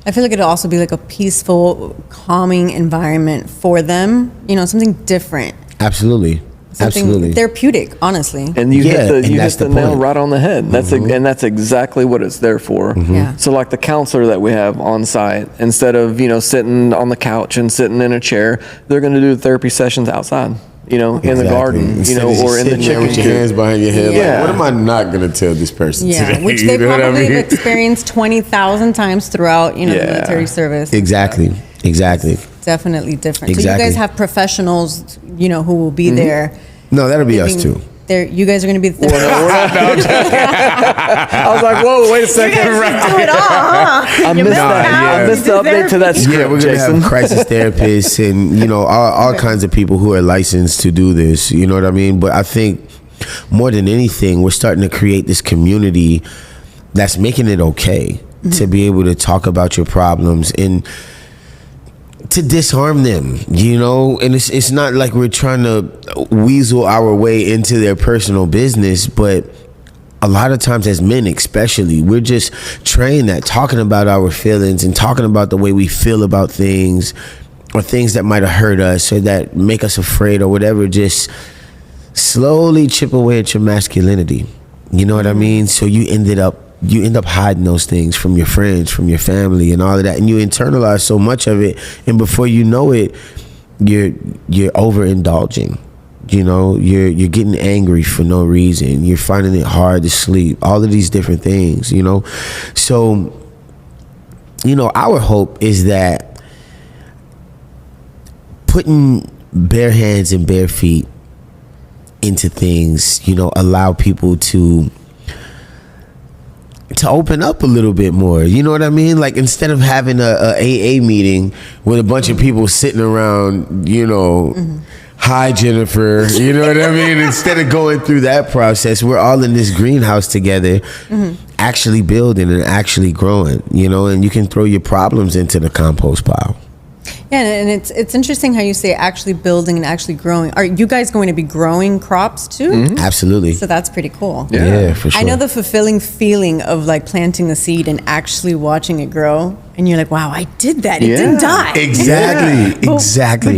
I feel like it'll also be like a peaceful, calming environment for them. You know, something different. Absolutely. Something Absolutely. therapeutic, honestly. And you hit the nail point. right on the head. And that's exactly what it's there for. Yeah. So like the counselor that we have on site, instead of, sitting on the couch and sitting in a chair, they're going to do therapy sessions outside, in the garden, Instead of or in the sitting there chicken with your coop. hands behind your head. Yeah. Like, what am I not going to tell this person today? Which they You know what I probably mean? have experienced 20,000 times throughout, the military service. Exactly. Definitely different. Exactly. So you guys have professionals, who will be there. No, that'll be us too. You guys are going to be the Well, no, we're not. No, I'm joking. I was like, whoa, wait a second. do it all, huh? I missed the update to that script, Yeah, we're gonna Jason. have crisis therapists and all kinds of people who are licensed to do this. You know what I mean? But I think more than anything, we're starting to create this community that's making it okay to be able to talk about your problems and to disarm them, and it's not like we're trying to weasel our way into their personal business, but a lot of times as men especially, we're just trained at talking about our feelings and talking about the way we feel about things or things that might have hurt us or that make us afraid or whatever, just slowly chip away at your masculinity. You know what I mean? So you end up hiding those things from your friends, from your family and all of that, and you internalize so much of it, and before you know it, you're overindulging. You're getting angry for no reason. You're finding it hard to sleep. All of these different things, So, our hope is that putting bare hands and bare feet into things, allow people to open up a little bit more. You know what I mean? Like, instead of having a AA meeting with a bunch of people sitting around, hi Jennifer, you know what I mean? Instead of going through that process, we're all in this greenhouse together, actually building and actually growing, and you can throw your problems into the compost pile. Yeah, and it's interesting how you say actually building and actually growing. Are you guys going to be growing crops too? Absolutely. So that's pretty cool. Yeah, for sure. I know the fulfilling feeling of like planting the seed and actually watching it grow, and you're like, wow, I did that. It didn't die. Exactly.